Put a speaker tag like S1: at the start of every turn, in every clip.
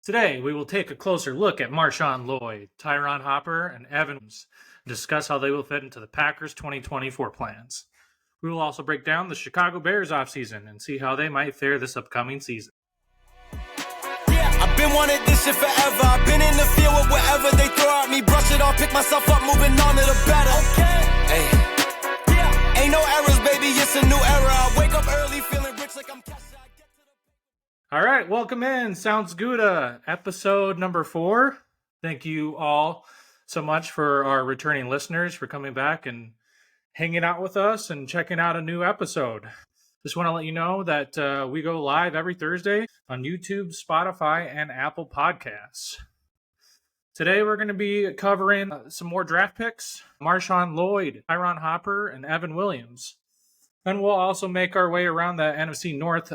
S1: Today, we will take a closer look at Marshawn Lloyd, Tyron Hopper, and Evan Williams, and discuss how they will fit into the Packers' 2024 plans. We will also break down the Chicago Bears offseason and see how they might fare this upcoming season.
S2: Yeah, I've been wanting this shit forever. I've been in the field with whatever they throw at me. Brush it off, pick myself up, moving on to the better. Okay. Hey. Yeah, ain't no errors, baby. It's a new era. I wake up early feeling rich like I'm cash.
S1: All right, welcome in. Sounds Gouda, episode number 4. Thank you all so much for our returning listeners for coming back and hanging out with us and checking out a new episode. Just want to let you know that we go live every Thursday on YouTube, Spotify, and Apple Podcasts. Today we're going to be covering some more draft picks, Marshawn Lloyd, Tyron Hopper, and Evan Williams. Then we'll also make our way around the NFC North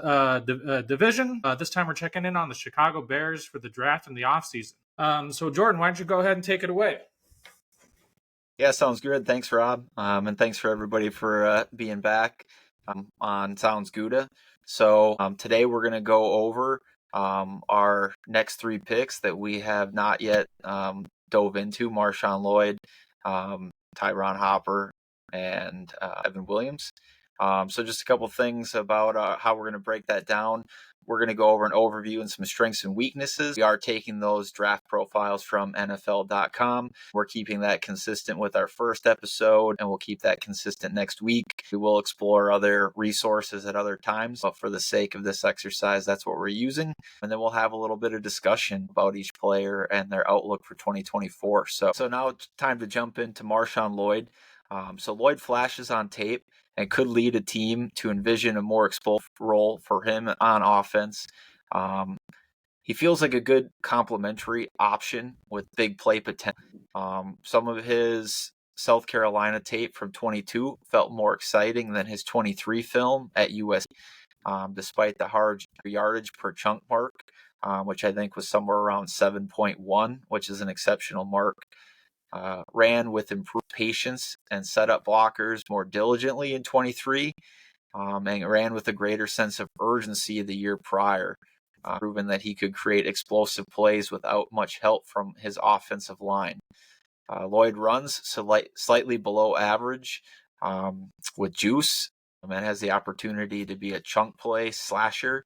S1: division. This time we're checking in on the Chicago Bears for the draft and the offseason. So Jordan, why don't you go ahead and take it away?
S3: Yeah, sounds good. Thanks, Rob. And thanks for everybody for being back on Sounds Gouda. So today we're going to go over our next 3 picks that we have not yet dove into: Marshawn Lloyd, Tyron Hopper, and Evan Williams. So just a couple things about how we're going to break that down. We're going to go over an overview and some strengths and weaknesses. We are taking those draft profiles from NFL.com. We're keeping that consistent with our first episode, and we'll keep that consistent next week. We will explore other resources at other times, but for the sake of this exercise, that's what we're using. And then we'll have a little bit of discussion about each player and their outlook for 2024. So now it's time to jump into Marshawn Lloyd. So Lloyd flashes on tape and could lead a team to envision a more explosive role for him on offense. He feels like a good complementary option with big play potential. Some of his South Carolina tape from 22 felt more exciting than his 23 film at USC, despite the hard yardage per chunk mark, which I think was somewhere around 7.1, which is an exceptional mark. Ran with improved patience and set up blockers more diligently in 23, and ran with a greater sense of urgency the year prior, proving that he could create explosive plays without much help from his offensive line. Lloyd runs slightly below average with juice, and has the opportunity to be a chunk play slasher,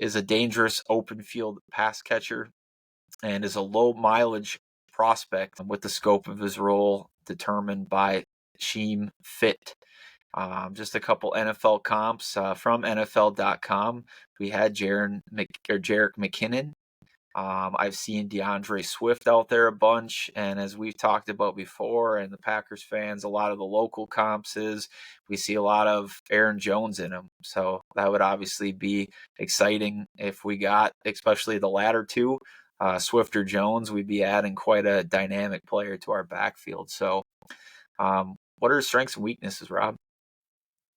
S3: is a dangerous open field pass catcher, and is a low mileage prospect with the scope of his role determined by scheme fit. Just a couple NFL comps from NFL.com. We had Jerick McKinnon. I've seen DeAndre Swift out there a bunch, and as we've talked about before, and the Packers fans, a lot of the local comps is we see a lot of Aaron Jones in them. So that would obviously be exciting if we got, especially the latter two, Swift or Jones. We'd be adding quite a dynamic player to our backfield. So what are his strengths and weaknesses, Rob?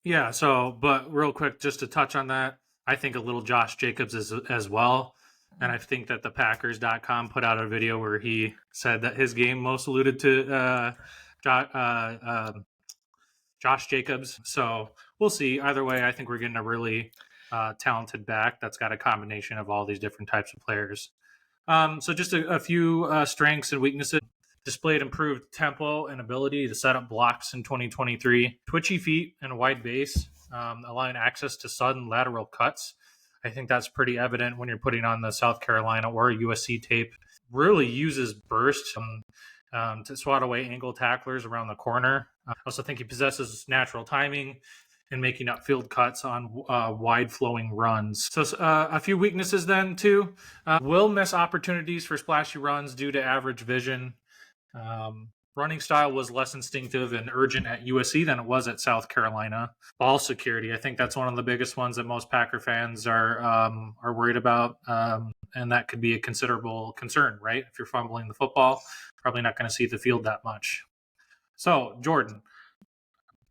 S1: Yeah, but real quick, just to touch on that, I think a little Josh Jacobs as well. And I think that the Packers.com put out a video where he said that his game most alluded to Josh Jacobs. So we'll see. Either way, I think we're getting a really talented back that's got a combination of all these different types of players. So just a few strengths and weaknesses. Displayed improved tempo and ability to set up blocks in 2023. Twitchy feet and a wide base, allowing access to sudden lateral cuts. I think that's pretty evident when you're putting on the South Carolina or USC tape. Really uses burst to swat away angle tacklers around the corner. I also think he possesses natural timing and making upfield cuts on wide flowing runs. So a few weaknesses then too. Will miss opportunities for splashy runs due to average vision. Running style was less instinctive and urgent at USC than it was at South Carolina. Ball security, I think that's one of the biggest ones that most Packer fans are worried about, and that could be a considerable concern, right? If you're fumbling the football, probably not going to see the field that much. So, Jordan,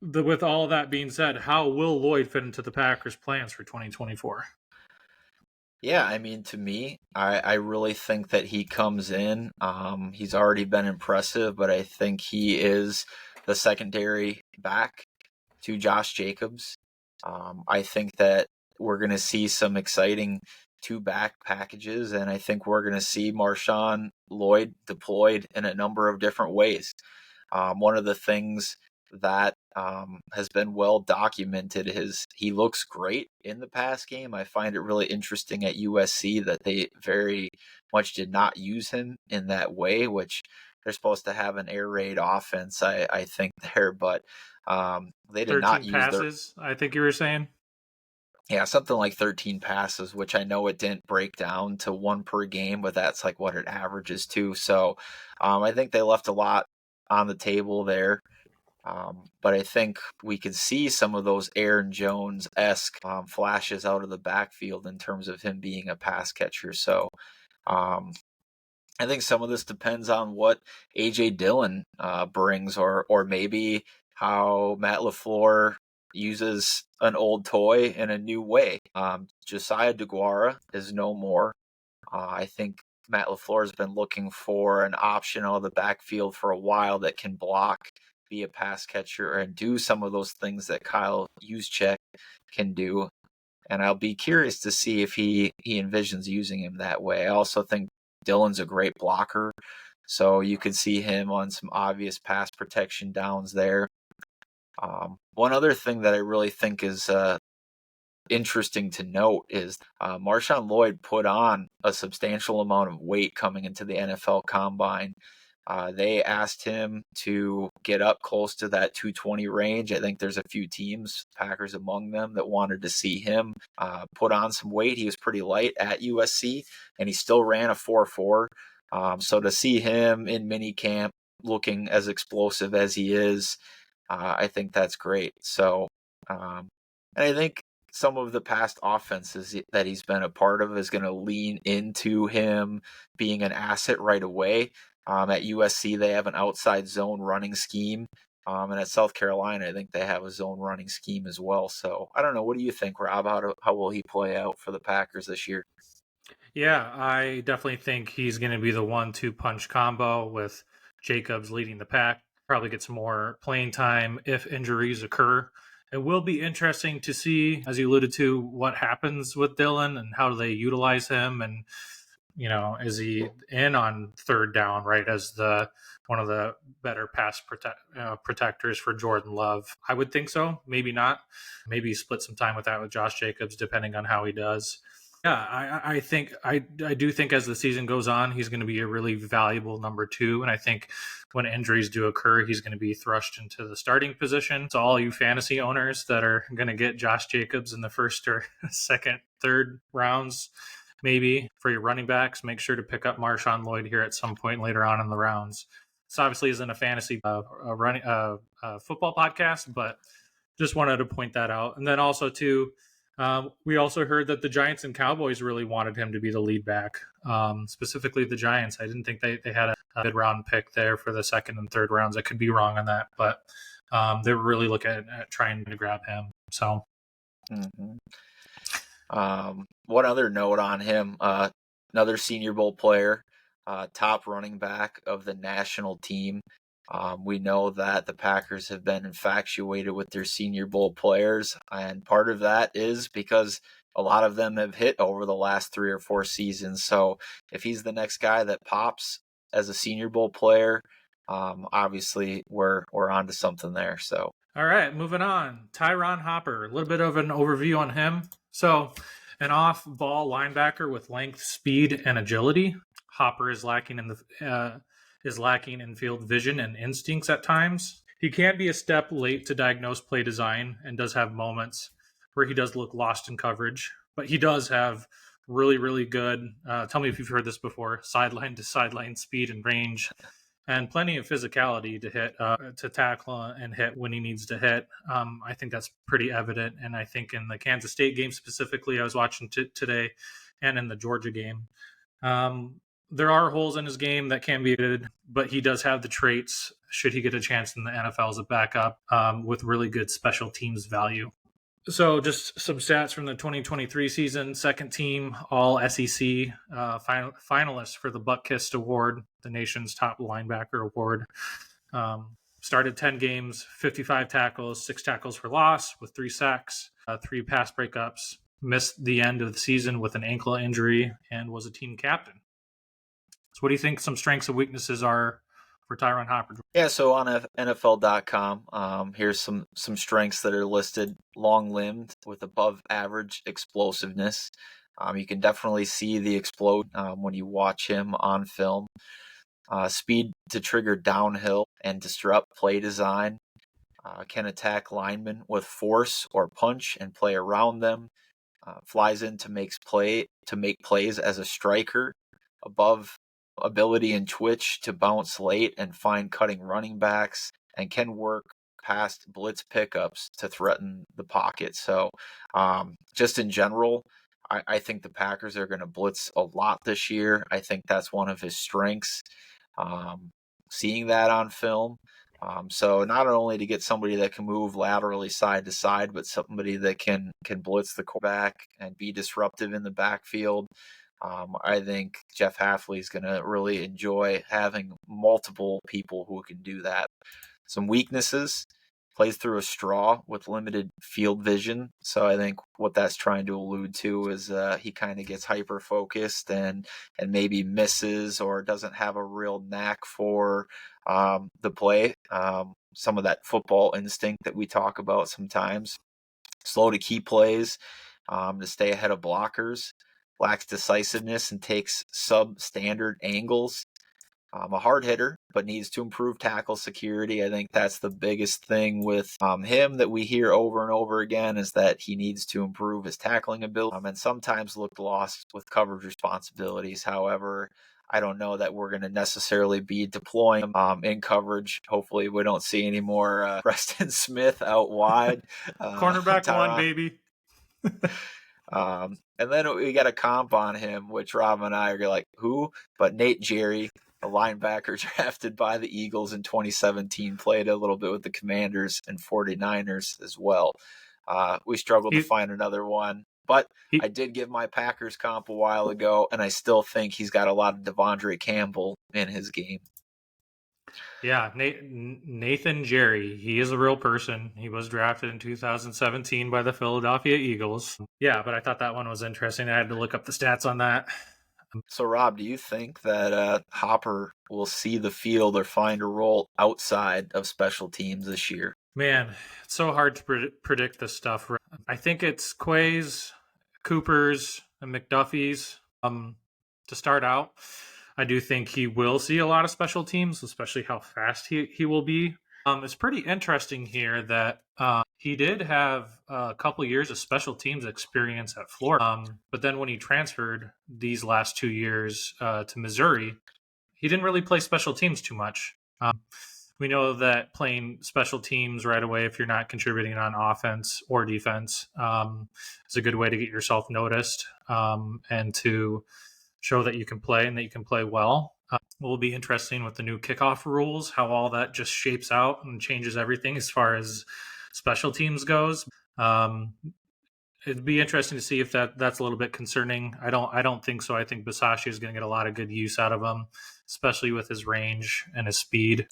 S1: with all of that being said, how will Lloyd fit into the Packers' plans for 2024?
S3: Yeah, I mean, to me, I really think that he comes in. He's already been impressive, but I think he is the secondary back to Josh Jacobs. I think that we're going to see some exciting two back packages, and I think we're going to see Marshawn Lloyd deployed in a number of different ways. One of the things that has been well documented is he looks great in the pass game. I find it really interesting at USC that they very much did not use him in that way, which they're supposed to have an air raid offense, I think there, but they did not
S1: 13
S3: use
S1: passes, I think you were saying.
S3: Yeah, something like 13 passes, which I know it didn't break down to one per game, but that's like what it averages to. So I think they left a lot on the table there. But I think we could see some of those Aaron Jones-esque flashes out of the backfield in terms of him being a pass catcher. So I think some of this depends on what A.J. Dillon brings, or maybe how Matt LaFleur uses an old toy in a new way. Josiah DeGuara is no more. I think Matt LaFleur has been looking for an option out of the backfield for a while that can block, be a pass catcher, and do some of those things that Kyle Juszczyk can do. And I'll be curious to see if he envisions using him that way. I also think Dillon's a great blocker, so you could see him on some obvious pass protection downs there. One other thing that I really think is interesting to note is Marshawn Lloyd put on a substantial amount of weight coming into the NFL Combine. They asked him to get up close to that 220 range. I think there's a few teams, Packers among them, that wanted to see him put on some weight. He was pretty light at USC, and he still ran a 4.4. So to see him in minicamp looking as explosive as he is, I think that's great. So, and I think some of the past offenses that he's been a part of is going to lean into him being an asset right away. At USC, they have an outside zone running scheme. And at South Carolina, I think they have a zone running scheme as well. So I don't know. What do you think, Rob? How will he play out for the Packers this year?
S1: Yeah, I definitely think he's going to be the 1-2 punch combo with Jacobs leading the pack. Probably get some more playing time if injuries occur. It will be interesting to see, as you alluded to, what happens with Dillon and how do they utilize him, and is he in on third down, right, as the one of the better pass protectors for Jordan Love? I would think so. Maybe not. Maybe split some time with that with Josh Jacobs, depending on how he does. Yeah, I do think as the season goes on, he's going to be a really valuable number two. And I think when injuries do occur, he's going to be thrust into the starting position. So all you fantasy owners that are going to get Josh Jacobs in the first or second, third rounds, maybe for your running backs, make sure to pick up Marshawn Lloyd here at some point later on in the rounds. This obviously isn't a fantasy football podcast, but just wanted to point that out. And then also too, we also heard that the Giants and Cowboys really wanted him to be the lead back, specifically the Giants. I didn't think they had a mid-round pick there for the second and third rounds. I could be wrong on that, but they were really looking at trying to grab him. So,
S3: one other note on him, another Senior Bowl player, top running back of the national team. We know that the Packers have been infatuated with their Senior Bowl players, and part of that is because a lot of them have hit over the last 3 or 4 seasons. So if he's the next guy that pops as a Senior Bowl player, obviously we're onto something there. So
S1: all right, moving on. Tyron Hopper, a little bit of an overview on him. So an off-ball linebacker with length, speed, and agility. Hopper is lacking in field vision and instincts at times. He can be a step late to diagnose play design and does have moments where he does look lost in coverage, but he does have really, really good, tell me if you've heard this before, sideline to sideline speed and range, and plenty of physicality to hit, to tackle and hit when he needs to hit. I think that's pretty evident. And I think in the Kansas State game specifically, I was watching today, and in the Georgia game, there are holes in his game that can be edited, but he does have the traits, should he get a chance in the NFL as a backup, with really good special teams value. So just some stats from the 2023 season. Second team All SEC, finalist for the Butkus Award, the nation's top linebacker award. Started 10 games, 55 tackles, 6 tackles for loss with 3 sacks, 3 pass breakups. missed the end of the season with an ankle injury and was a team captain. So what do you think some strengths and weaknesses are for Tyron Hopper?
S3: Yeah, so on NFL.com, here's some strengths that are listed: long-limbed with above average explosiveness. You can definitely see the explode when you watch him on film. Speed to trigger downhill and disrupt play design. Can attack linemen with force or punch and play around them. Flies in to make plays as a striker. Above ability and twitch to bounce late and find cutting running backs, and can work past blitz pickups to threaten the pocket. So just in general, I think the Packers are going to blitz a lot this year. I think that's one of his strengths. Seeing that on film. So not only to get somebody that can move laterally side to side, but somebody that can blitz the quarterback and be disruptive in the backfield. I think Jeff Hafley is going to really enjoy having multiple people who can do that. Some weaknesses: plays through a straw with limited field vision. So I think what that's trying to allude to is he kind of gets hyper focused and maybe misses or doesn't have a real knack for the play. Some of that football instinct that we talk about sometimes. Slow to key plays to stay ahead of blockers. Lacks decisiveness and takes substandard angles. A hard hitter, but needs to improve tackle security. I think that's the biggest thing with him that we hear over and over again, is that he needs to improve his tackling ability, and sometimes looked lost with coverage responsibilities. However, I don't know that we're going to necessarily be deploying him in coverage. Hopefully we don't see any more Preston Smith out wide.
S1: Cornerback one, baby.
S3: And then we got a comp on him, which Rob and I are like, who? But Nate Jerry, a linebacker drafted by the Eagles in 2017, played a little bit with the Commanders and 49ers as well. We struggled to find another one, but I did give my Packers comp a while ago, and I still think he's got a lot of Devondre Campbell in his game.
S1: Yeah, Nathan Jerry. He is a real person. He was drafted in 2017 by the Philadelphia Eagles. Yeah, but I thought that one was interesting. I had to look up the stats on that.
S3: So, Rob, do you think that Hopper will see the field or find a role outside of special teams this year?
S1: Man, it's so hard to predict this stuff. I think it's Quay's, Cooper's, and McDuffie's to start out. I do think he will see a lot of special teams, especially how fast he will be. It's pretty interesting here that he did have a couple years of special teams experience at Florida, but then when he transferred these last 2 years to Missouri, he didn't really play special teams too much. We know that playing special teams right away, if you're not contributing on offense or defense, is a good way to get yourself noticed and to show that you can play and that you can play well. It will be interesting with the new kickoff rules, how all that just shapes out and changes everything as far as special teams goes. It'd be interesting to see if that's a little bit concerning. I don't think so. I think Bisaccia is going to get a lot of good use out of him, especially with his range and his speed.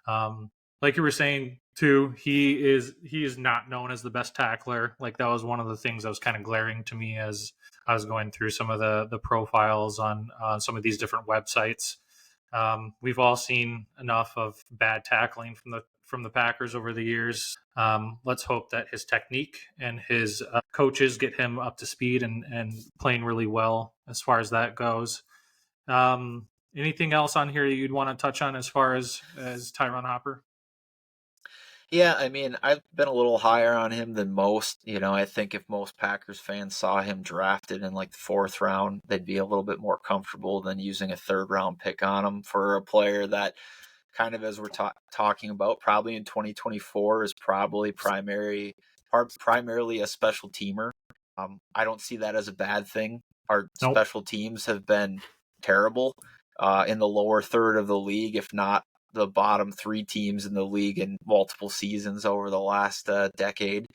S1: Like you were saying too, he is not known as the best tackler. Like that was one of the things that was kind of glaring to me as I was going through some of the profiles on some of these different websites. We've all seen enough of bad tackling from the Packers over the years. Let's hope that his technique and his coaches get him up to speed and playing really well as far as that goes. Anything else on here you'd want to touch on as far as Tyron Hopper?
S3: Yeah, I mean, I've been a little higher on him than most. I think if most Packers fans saw him drafted in like the 4th round, they'd be a little bit more comfortable than using a 3rd round pick on him for a player that, kind of as we're talking about, probably in 2024 is probably primarily a special teamer. I don't see that as a bad thing. Our special teams have been terrible in the lower third of the league, if not the bottom 3 teams in the league in multiple seasons over the last decade.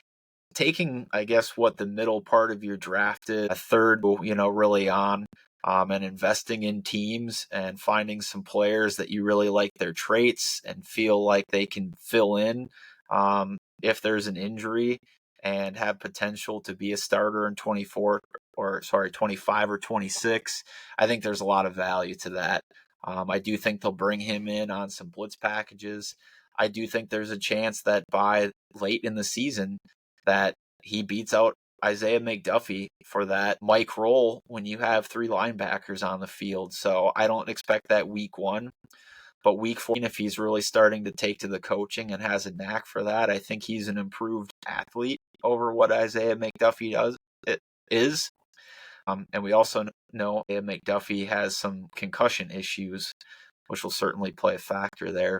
S3: Taking, I guess, what the middle part of your draft is, a third, really on, and investing in teams and finding some players that you really like their traits and feel like they can fill in if there's an injury, and have potential to be a starter in 25 or 26, I think there's a lot of value to that. I do think they'll bring him in on some blitz packages. I do think there's a chance that by late in the season that he beats out Isaiah McDuffie for that Mike role when you have 3 linebackers on the field. So I don't expect that week 1. But week 14, if he's really starting to take to the coaching and has a knack for that, I think he's an improved athlete over what Isaiah McDuffie is. And we also know Isaiah McDuffie has some concussion issues, which will certainly play a factor there.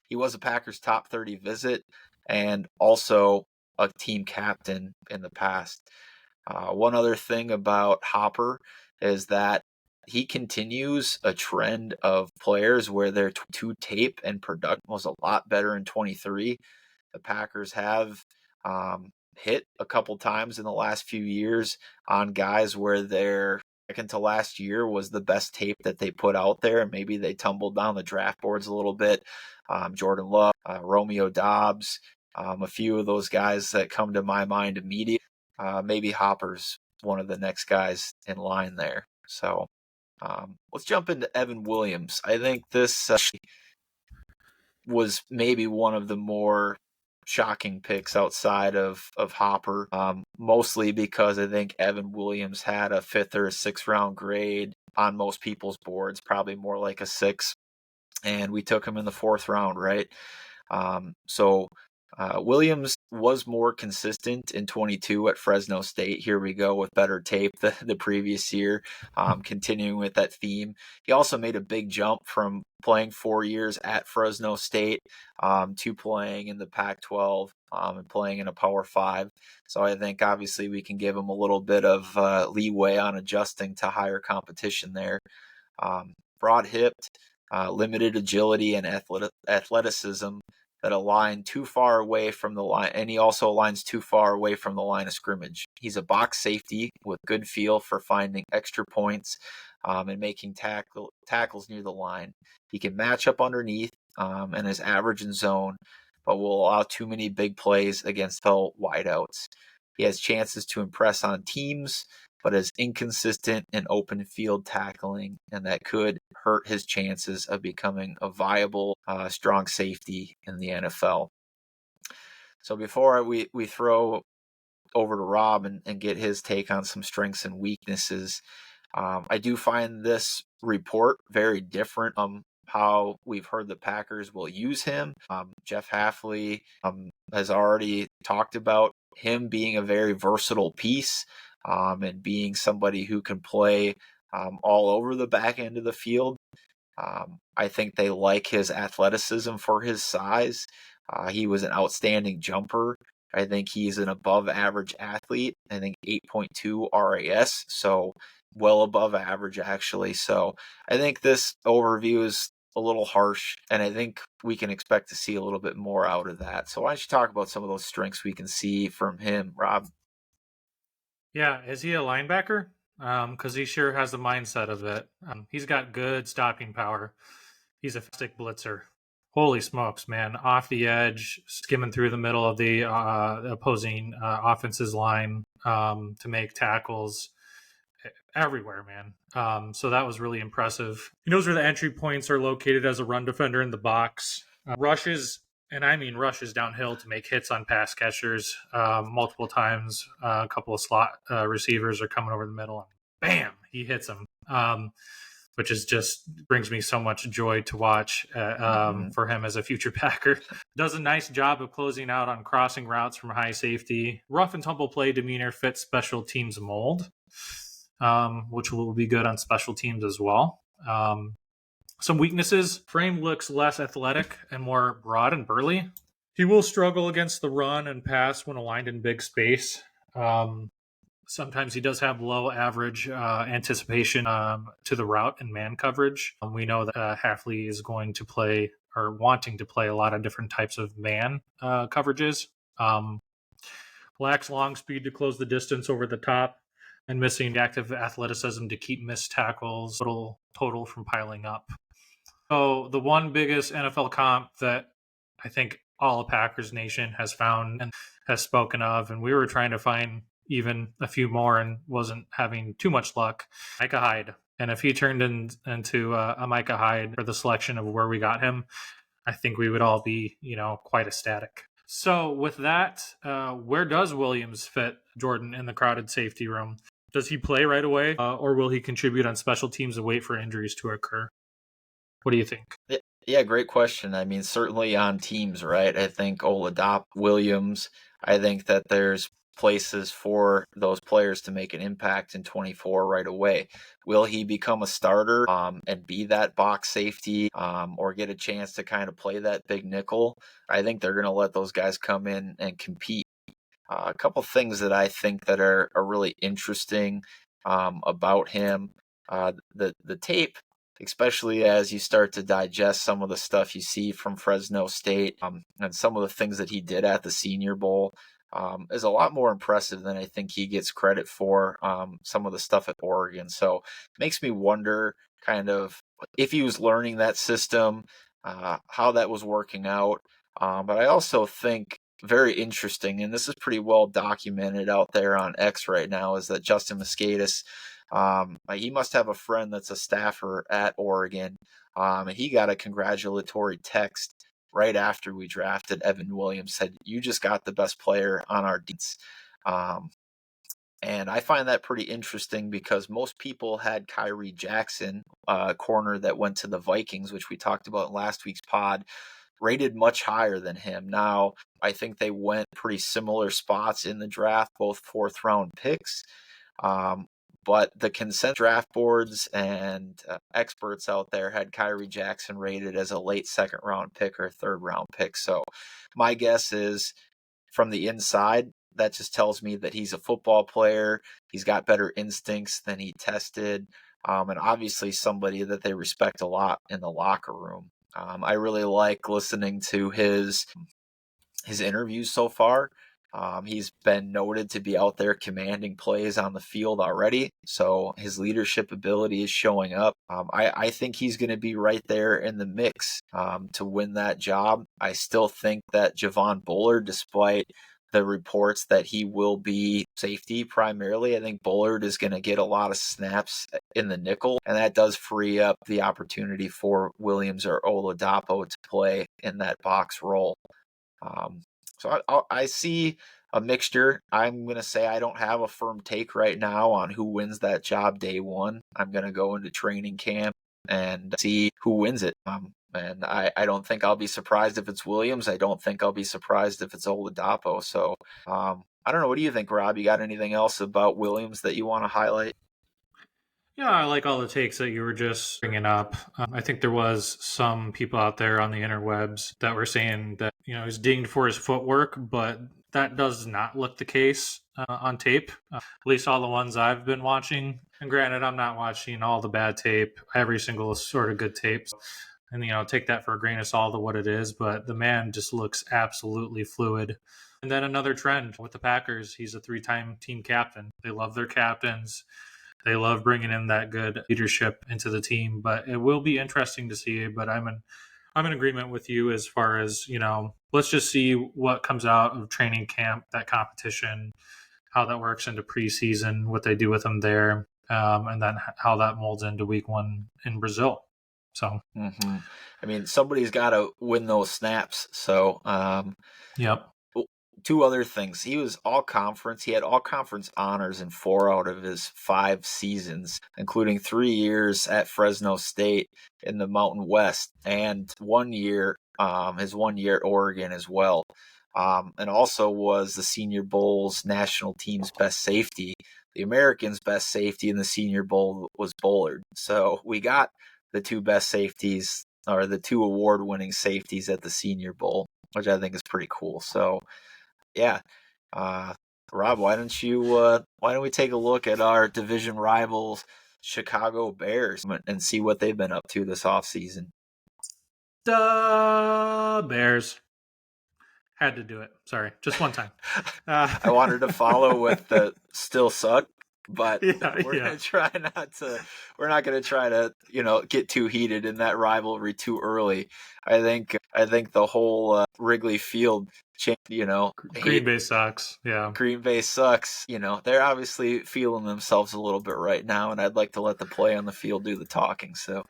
S3: He was a Packers top 30 visit and also a team captain in the past. One other thing about Hopper is that he continues a trend of players where their to tape and production was a lot better in 23. The Packers have hit a couple times in the last few years on guys where their second to last year was the best tape that they put out there, and maybe they tumbled down the draft boards a little bit. Jordan Love, Romeo Dobbs, a few of those guys that come to my mind immediately. Maybe Hopper's one of the next guys in line there. So let's jump into Evan Williams. I think this was maybe one of the more shocking picks outside of Hopper, mostly because I think Evan Williams had a 5th or a 6th round grade on most people's boards, probably more like a 6, and we took him in the 4th round, right? So Williams was more consistent in 22 at Fresno State. Here we go with better tape the previous year, continuing with that theme. He also made a big jump from playing 4 years at Fresno State to playing in the Pac-12 and playing in a Power 5. So I think obviously we can give him a little bit of leeway on adjusting to higher competition there. Broad-hipped, limited agility and athleticism that align too far away from the line, and he also aligns too far away from the line of scrimmage. He's a box safety with good feel for finding extra points and making tackles near the line. He can match up underneath and is average in zone, but will allow too many big plays against fellow wideouts. He has chances to impress on teams, but is inconsistent in open field tackling, and that could hurt his chances of becoming a viable, strong safety in the NFL. So before we throw over to Rob and get his take on some strengths and weaknesses, I do find this report very different how we've heard the Packers will use him. Jeff Hafley has already talked about him being a very versatile piece and being somebody who can play all over the back end of the field. I think they like his athleticism for his size. He was an outstanding jumper. I think he's an above average athlete. I think 8.2 RAS, so well above average actually. So I think this overview is a little harsh, and I think we can expect to see a little bit more out of that. So why don't you talk about some of those strengths we can see from him, Rob?
S1: Yeah, is he a linebacker? Because he sure has the mindset of it. He's got good stopping power. He's a fantastic blitzer. Holy smokes, man. Off the edge, skimming through the middle of the opposing offense's line to make tackles everywhere, man. So that was really impressive. He knows where the entry points are located as a run defender in the box. Rushes, and I mean rushes downhill to make hits on pass catchers multiple times. A couple of slot receivers are coming over the middle, and bam, he hits them. Which is just brings me so much joy to watch for him as a future Packer. Does a nice job of closing out on crossing routes from high safety. Rough and tumble play demeanor fits special teams mold, which will be good on special teams as well. Some weaknesses. Frame looks less athletic and more broad and burly. He will struggle against the run and pass when aligned in big space. Sometimes he does have low average anticipation to the route and man coverage. We know that Hafley is going to play or wanting to play a lot of different types of man coverages. Lacks long speed to close the distance over the top and missing active athleticism to keep missed tackles total from piling up. So the one biggest NFL comp that I think all of Packers Nation has found and has spoken of. And we were trying to find even a few more and wasn't having too much luck. Micah Hyde. And if he turned into a Micah Hyde for the selection of where we got him, I think we would all be, quite ecstatic. So with that, where does Williams fit, Jordan, in the crowded safety room? Does he play right away, or will he contribute on special teams and wait for injuries to occur? What do you think?
S3: Yeah, great question. I mean, certainly on teams, right? I think Oladapo, Williams, I think that there's places for those players to make an impact in 24 right away. Will he become a starter and be that box safety or get a chance to kind of play that big nickel? I think they're going to let those guys come in and compete. A couple things that I think that are really interesting about him. The tape, especially as you start to digest some of the stuff you see from Fresno State and some of the things that he did at the Senior Bowl, is a lot more impressive than I think he gets credit for. Some of the stuff at Oregon, so it makes me wonder kind of if he was learning that system, how that was working out. But I also think very interesting, and this is pretty well documented out there on X right now, is that Justin Mosquedis, he must have a friend that's a staffer at Oregon, and he got a congratulatory text right after we drafted Evan Williams, said, "You just got the best player on our defense." And I find that pretty interesting because most people had Kyrie Jackson, corner that went to the Vikings, which we talked about in last week's pod, rated much higher than him. Now, I think they went pretty similar spots in the draft, both fourth-round picks. But the consent draft boards and experts out there had Kyrie Jackson rated as a late second-round pick or third-round pick. So my guess is from the inside, that just tells me that he's a football player. He's got better instincts than he tested. And obviously somebody that they respect a lot in the locker room. I really like listening to his interviews so far. He's been noted to be out there commanding plays on the field already, so his leadership ability is showing up. I think he's going to be right there in the mix to win that job. I still think that Javon Bullard, despite the reports that he will be safety primarily, I think Bullard is going to get a lot of snaps in the nickel, and that does free up the opportunity for Williams or Oladapo to play in that box role. So I see a mixture. I'm going to say I don't have a firm take right now on who wins that job day one. I'm going to go into training camp and see who wins it. And I don't think I'll be surprised if it's Williams. I don't think I'll be surprised if it's Oladapo. So I don't know. What do you think, Rob? You got anything else about Williams that you want to highlight?
S1: Yeah, I like all the takes that you were just bringing up. I think there was some people out there on the interwebs that were saying that, he's dinged for his footwork, but that does not look the case on tape, at least all the ones I've been watching. And granted, I'm not watching all the bad tape, every single sort of good tape. And, take that for a grain of salt of what it is. But the man just looks absolutely fluid. And then another trend with the Packers, he's a 3-time team captain. They love their captains. They love bringing in that good leadership into the team, but it will be interesting to see. But I'm in agreement with you as far as, let's just see what comes out of training camp, that competition, how that works into preseason, what they do with them there, and then how that molds into week one in Brazil. So,
S3: I mean, somebody's got to win those snaps. So,
S1: yep.
S3: Two other things. He was all conference. He had all conference honors in 4 out of his 5 seasons, including 3 years at Fresno State in the Mountain West and 1 year, his 1 year at Oregon as well. And also was the Senior Bowl's national team's best safety. The Americans' best safety in the Senior Bowl was Bullard. So we got the 2 best safeties, or the 2 award-winning safeties at the Senior Bowl, which I think is pretty cool. So, yeah, Rob, why don't we take a look at our division rivals, Chicago Bears, and see what they've been up to this offseason?
S1: The Bears. Had to do it. Sorry, just one time.
S3: I wanted to follow with the still suck. but
S1: Yeah,
S3: we're
S1: yeah.
S3: gonna try not to. We're not gonna try to, get too heated in that rivalry too early. I think the whole Wrigley Field change.
S1: Green Bay sucks. Yeah.
S3: Green Bay sucks. They're obviously feeling themselves a little bit right now, and I'd like to let the play on the field do the talking. So.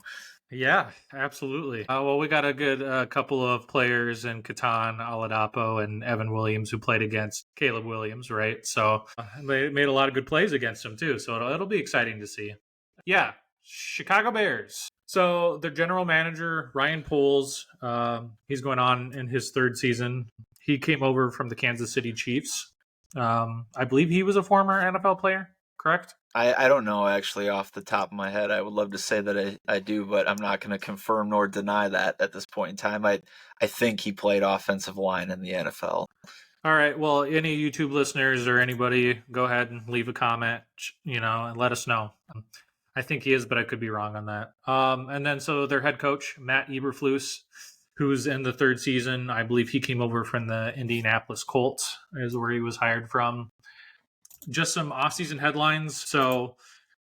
S1: Yeah, absolutely. Well, we got a good couple of players in Catan, Oladapo, and Evan Williams who played against Caleb Williams, right? So they made a lot of good plays against him too. So it'll be exciting to see. Yeah, Chicago Bears. So their general manager Ryan Poles, he's going on in his third season. He came over from the Kansas City Chiefs. I believe he was a former NFL player, correct?
S3: I don't know, actually, off the top of my head. I would love to say that I do, but I'm not going to confirm nor deny that at this point in time. I think he played offensive line in the NFL.
S1: All right. Well, any YouTube listeners or anybody, go ahead and leave a comment, and let us know. I think he is, but I could be wrong on that. And then so their head coach, Matt Eberflus, who's in the third season, I believe he came over from the Indianapolis Colts, is where he was hired from. Just some offseason headlines. So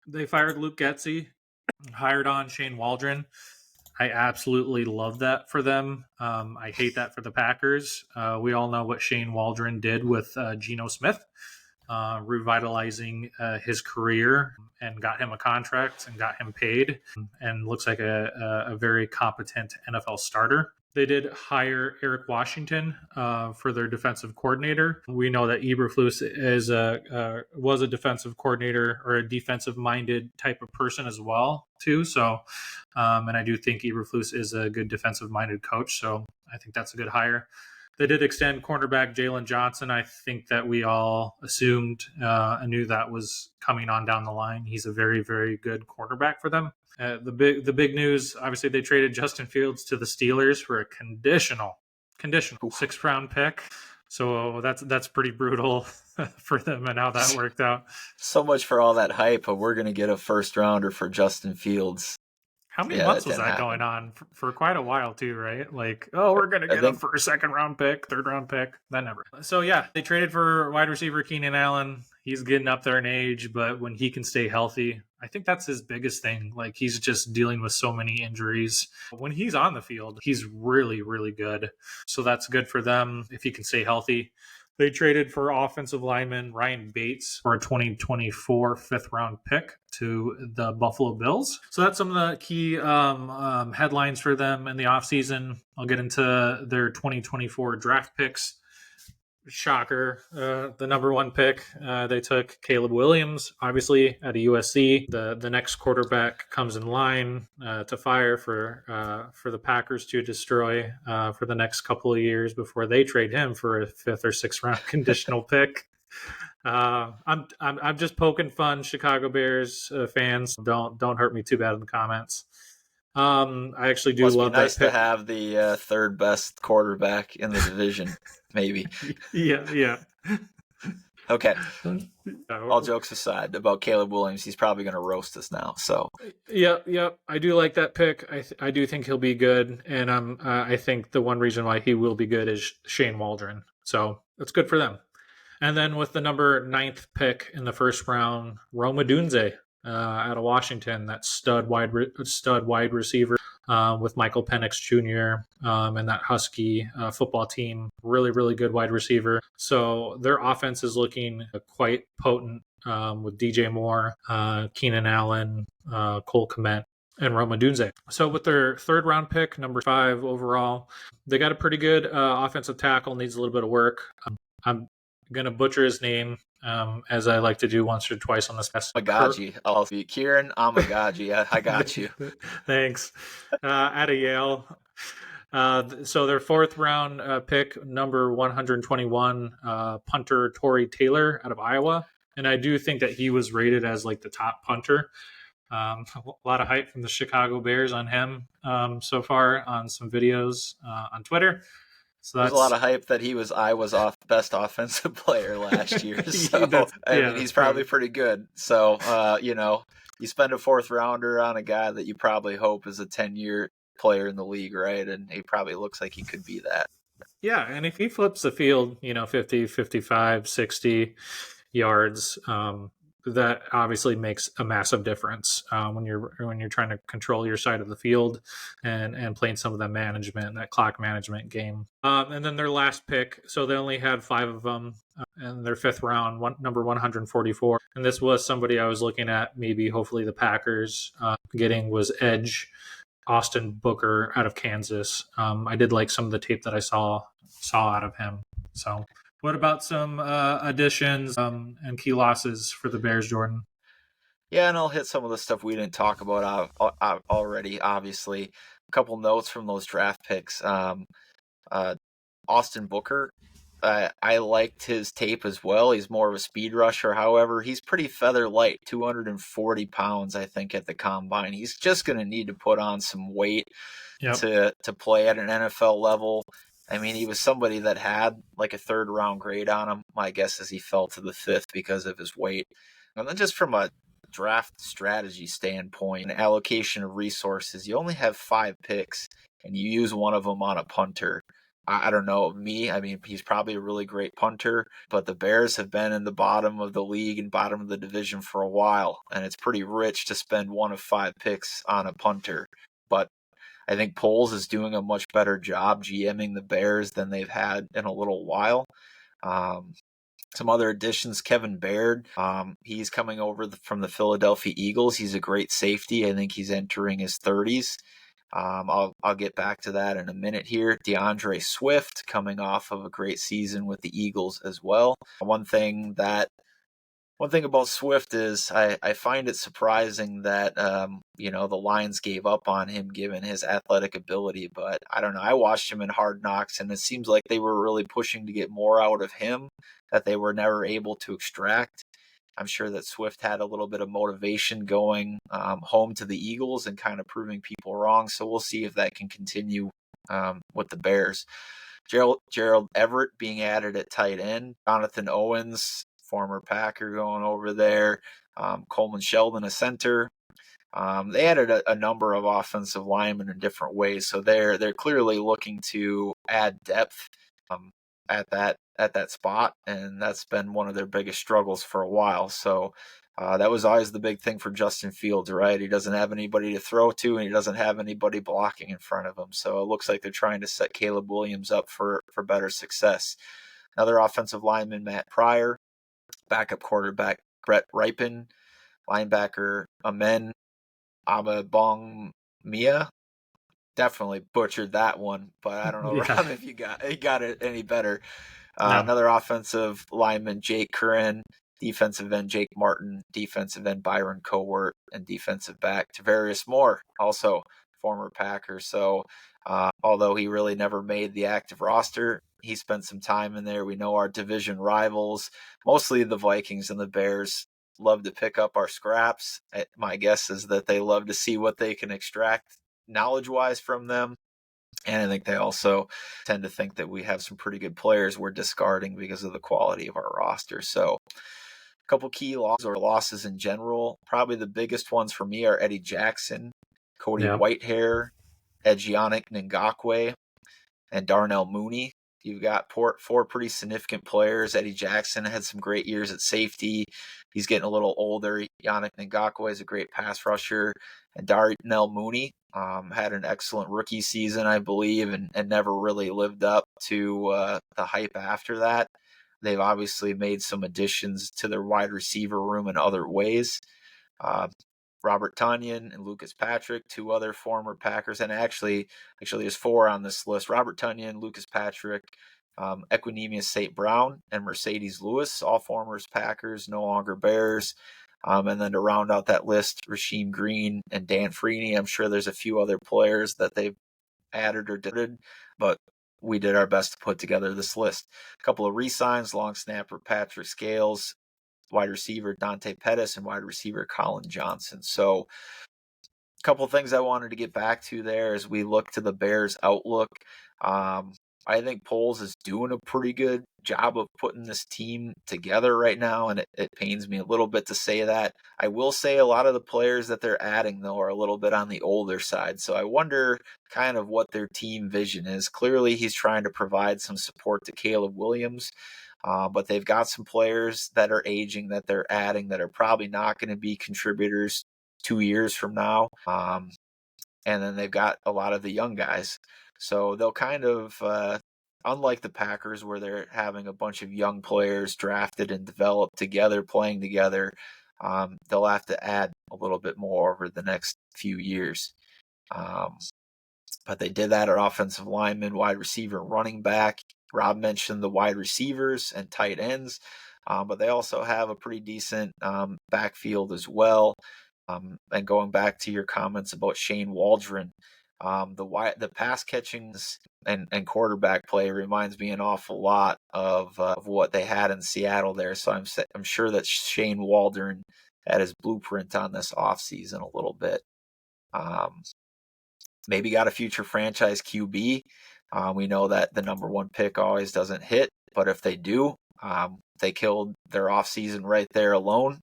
S1: they fired Luke Getsy, hired on Shane Waldron. I absolutely love that for them. I hate that for the Packers. We all know what Shane Waldron did with Geno Smith, revitalizing his career and got him a contract and got him paid and looks like a very competent NFL starter. They did hire Eric Washington for their defensive coordinator. We know that Eberflus was a defensive coordinator or a defensive-minded type of person as well, too. So, and I do think Eberflus is a good defensive-minded coach. So I think that's a good hire. They did extend cornerback Jalen Johnson. I think that we all assumed and knew that was coming on down the line. He's a very, very good cornerback for them. The big news, obviously, they traded Justin Fields to the Steelers for a conditional 6th round pick. So that's pretty brutal for them and how that worked out.
S3: So much for all that hype, but we're going to get a first rounder for Justin Fields.
S1: How many months was that going on for quite a while too, right? Like, we're going to get him for a 2nd round pick, 3rd round pick. That never. So yeah, they traded for wide receiver Keenan Allen. He's getting up there in age, but when he can stay healthy, I think that's his biggest thing. Like, he's just dealing with so many injuries. When he's on the field, he's really, really good. So that's good for them if he can stay healthy. They traded for offensive lineman Ryan Bates for a 2024 5th round pick to the Buffalo Bills. So that's some of the key headlines for them in the offseason. I'll get into their 2024 draft picks. Shocker, the number 1 pick, they took Caleb Williams, obviously at a USC. The next quarterback comes in line to fire for the Packers to destroy for the next couple of years before they trade him for a 5th or 6th round conditional pick. I'm just poking fun, Chicago Bears fans. Don't hurt me too bad in the comments. I actually do love that.
S3: Nice to have the 3rd best quarterback in the division, maybe.
S1: Yeah.
S3: Okay. All jokes aside about Caleb Williams, he's probably going to roast us now. So.
S1: Yeah. I do like that pick. I do think he'll be good, and I think the one reason why he will be good is Shane Waldron. So that's good for them. And then with the number 9th pick in the 1st round, Rome Odunze. Out of Washington, that stud wide receiver with Michael Penix Jr. And that Husky football team. Really, really good wide receiver. So their offense is looking quite potent with DJ Moore, Keenan Allen, Cole Kmet, and Rome Odunze. So with their 3rd round pick, number 5 overall, they got a pretty good offensive tackle, needs a little bit of work. I'm going to butcher his name, as I like to do once or twice on this.
S3: Amagaji. I'll be Kieran Amagaji. I got you.
S1: Thanks. Out of Yale. So their 4th round pick, number 121, punter Torrey Taylor out of Iowa. And I do think that he was rated as like the top punter. A lot of hype from the Chicago Bears on him so far on some videos on Twitter. So
S3: there's a lot of hype that he was Iowa's best offensive player last year. So I mean, he's probably pretty good. So you spend a 4th rounder on a guy that you probably hope is a 10-year player in the league, right? And he probably looks like he could be that.
S1: Yeah, and if he flips the field, 50, 55, 60 yards, that obviously makes a massive difference when you're trying to control your side of the field and playing some of that clock management game. And then their last pick, so they only had 5 of them in their 5th round, number 144. And this was somebody I was looking at, maybe hopefully the Packers getting, was edge Austin Booker out of Kansas. I did like some of the tape that I saw out of him. So what about some additions and key losses for the Bears, Jordan?
S3: Yeah, and I'll hit some of the stuff we didn't talk about already, obviously. A couple notes from those draft picks. Austin Booker, I liked his tape as well. He's more of a speed rusher. However, he's pretty feather light, 240 pounds, I think, at the combine. He's just going to need to put on some weight to play at an NFL level. I mean, he was somebody that had like a 3rd round grade on him. My guess is he fell to the 5th because of his weight. And then just from a draft strategy standpoint, an allocation of resources, you only have 5 picks and you use one of them on a punter. I don't know me. I mean, he's probably a really great punter, but the Bears have been in the bottom of the league and bottom of the division for a while, and it's pretty rich to spend one of 5 picks on a punter. But I think Poles is doing a much better job GMing the Bears than they've had in a little while. Some other additions, Kevin Baird. He's coming over from the Philadelphia Eagles. He's a great safety. I think he's entering his 30s. I'll get back to that in a minute here. DeAndre Swift coming off of a great season with the Eagles as well. One thing about Swift is I find it surprising that the Lions gave up on him given his athletic ability, but I don't know. I watched him in Hard Knocks, and it seems like they were really pushing to get more out of him that they were never able to extract. I'm sure that Swift had a little bit of motivation going home to the Eagles and kind of proving people wrong. So we'll see if that can continue with the Bears. Gerald Everett being added at tight end. Jonathan Owens, former Packer, going over there. Coleman Sheldon, a center. They added a number of offensive linemen in different ways. So they're clearly looking to add depth at that spot, and that's been one of their biggest struggles for a while. So that was always the big thing for Justin Fields, right? He doesn't have anybody to throw to, and he doesn't have anybody blocking in front of him. So it looks like they're trying to set Caleb Williams up for better success. Another offensive lineman, Matt Pryor, backup quarterback Brett Ripon, linebacker Amen Ababongmia. Definitely butchered that one, but I don't know, Rob, if you got it any better. No. Another offensive lineman, Jake Curran, defensive end, Jake Martin, defensive end, Byron Cowart, and defensive back, Tavarius Moore, also former Packer. So although he really never made the active roster, he spent some time in there. We know our division rivals, mostly the Vikings and the Bears, love to pick up our scraps. My guess is that they love to see what they can extract knowledge-wise from them. And I think they also tend to think that we have some pretty good players we're discarding because of the quality of our roster. So a couple key losses in general. Probably the biggest ones for me are Eddie Jackson, Cody Whitehair, Edgionic Ngakwe, and Darnell Mooney. You've got four pretty significant players. Eddie Jackson had some great years at safety. He's getting a little older. Yannick Ngakwe is a great pass rusher. And Darnell Mooney had an excellent rookie season, I believe, and never really lived up to the hype after that. They've obviously made some additions to their wide receiver room in other ways. Robert Tonyan and Lucas Patrick, 2 other former Packers, and actually there's 4 on this list. Robert Tonyan, Lucas Patrick, Equinemius St. Brown, and Mercedes Lewis, all former Packers, no longer Bears. And then to round out that list, Rasheem Green and Dan Freeney. I'm sure there's a few other players that they've added or did, but we did our best to put together this list. A couple of re-signs, long snapper Patrick Scales, wide receiver Dante Pettis, and wide receiver Colin Johnson. So a couple of things I wanted to get back to there as we look to the Bears' outlook. I think Poles is doing a pretty good job of putting this team together right now, and it pains me a little bit to say that. I will say a lot of the players that they're adding, though, are a little bit on the older side, so I wonder kind of what their team vision is. Clearly, he's trying to provide some support to Caleb Williams. but they've got some players that are aging that they're adding that are probably not going to be contributors 2 years from now. And then they've got a lot of the young guys. So they'll kind of, unlike the Packers where they're having a bunch of young players drafted and developed together, playing together, they'll have to add a little bit more over the next few years. But they did that at offensive lineman, wide receiver, running back. Rob mentioned the wide receivers and tight ends, but they also have a pretty decent backfield as well. And going back to your comments about Shane Waldron, the pass catchings and quarterback play reminds me an awful lot of what they had in Seattle there. So I'm sure that Shane Waldron had his blueprint on this offseason a little bit. Maybe got a future franchise QB. We know that the number one pick always doesn't hit, but if they do, they killed their offseason right there alone,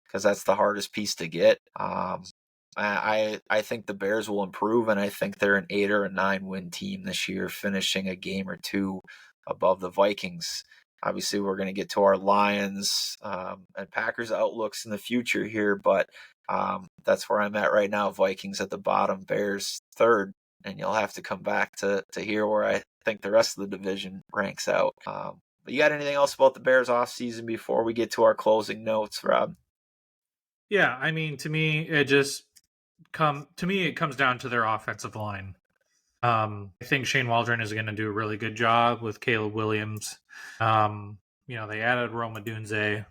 S3: because that's the hardest piece to get. I think the Bears will improve, and I think they're an 8 or a 9 win team this year, finishing a game or two above the Vikings. Obviously, we're going to get to our Lions and Packers outlooks in the future here, but that's where I'm at right now. Vikings at the bottom, Bears third, and you'll have to come back to hear where I think the rest of the division ranks out. But you got anything else about the Bears offseason before we get to our closing notes, Rob?
S1: Yeah, I mean, to me, it comes down to their offensive line. I think Shane Waldron is going to do a really good job with Caleb Williams. They added Rome Odunze.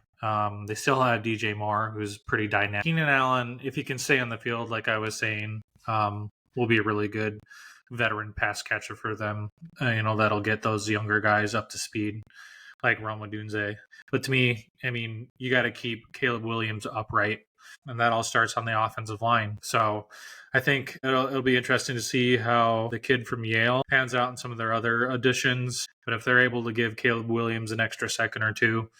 S1: They still have DJ Moore, who's pretty dynamic. Keenan Allen, if he can stay on the field, like I was saying, will be a really good veteran pass catcher for them. That'll get those younger guys up to speed, like Rome Odunze. But to me, I mean, you got to keep Caleb Williams upright, and that all starts on the offensive line. So I think it'll be interesting to see how the kid from Yale pans out in some of their other additions. But if they're able to give Caleb Williams an extra second or two,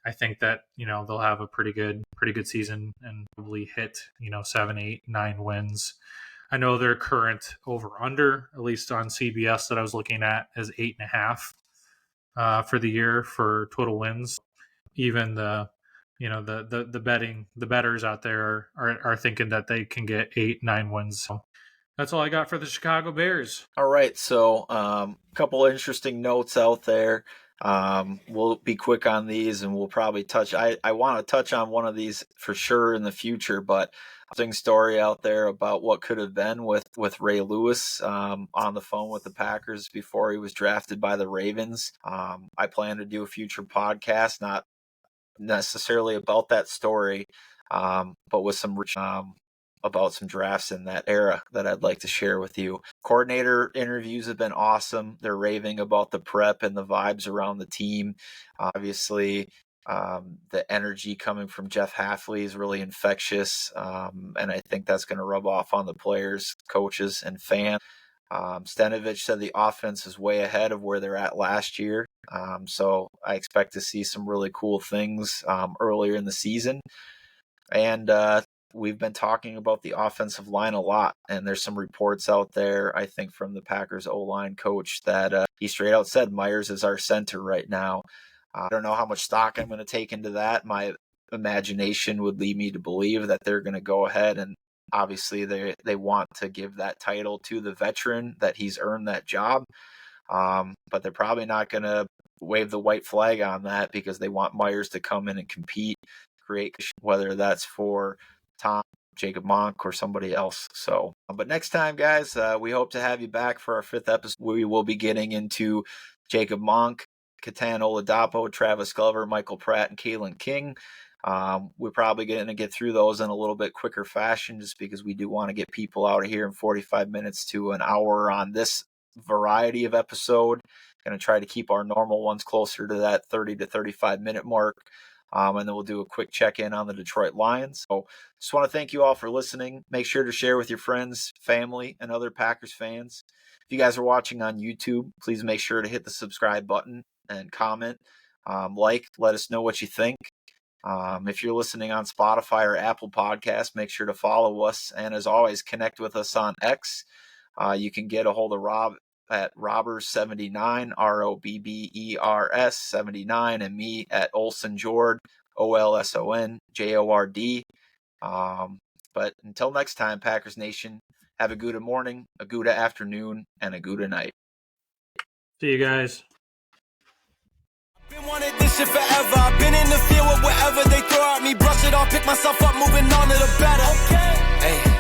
S1: I think that, they'll have a pretty good season and probably hit, 7, 8, 9 wins. I know their current over-under, at least on CBS that I was looking at, is 8.5 for the year for total wins. Even the bettors out there are thinking that they can get 8, 9 wins. So that's all I got for the Chicago Bears.
S3: All right, so a couple interesting notes out there. We'll be quick on these, and we'll probably touch. I want to touch on one of these for sure in the future, but interesting story out there about what could have been with Ray Lewis on the phone with the Packers before he was drafted by the Ravens. I plan to do a future podcast, not necessarily about that story, but with some about some drafts in that era that I'd like to share with you. Coordinator interviews have been awesome. They're raving about the prep and the vibes around the team. Obviously, the energy coming from Jeff Hafley is really infectious, and I think that's going to rub off on the players, coaches, and fans. Stenovich said the offense is way ahead of where they're at last year, so I expect to see some really cool things earlier in the season. And we've been talking about the offensive line a lot, and there's some reports out there, I think, from the Packers O-line coach that he straight out said Myers is our center right now. I don't know how much stock I'm going to take into that. My imagination would lead me to believe that they're going to go ahead, and obviously they want to give that title to the veteran, that he's earned that job. But they're probably not going to wave the white flag on that because they want Myers to come in and compete, create, whether that's for Tom, Jacob Monk, or somebody else. So, but next time, guys, we hope to have you back for our 5th episode. We will be getting into Jacob Monk, Katan Oladapo, Travis Glover, Michael Pratt, and Kalen King. We're probably going to get through those in a little bit quicker fashion just because we do want to get people out of here in 45 minutes to an hour on this variety of episode. Going to try to keep our normal ones closer to that 30 to 35 minute mark. And then we'll do a quick check-in on the Detroit Lions. So just want to thank you all for listening. Make sure to share with your friends, family, and other Packers fans. If you guys are watching on YouTube, please make sure to hit the subscribe button and comment. Let us know what you think. If you're listening on Spotify or Apple Podcasts, make sure to follow us. And as always, connect with us on X. You can get a hold of Rob at Robbers79, Robbers 79, and me at Olson Jord, Olson Jord. But until next time, Packers Nation, have a Gouda morning, a Gouda afternoon, and a Gouda night.
S1: See you guys.
S2: Been wanted this shit forever. I've been in the field with whatever they throw at me. Brush it off, pick myself up, moving on to the better. Okay. Hey.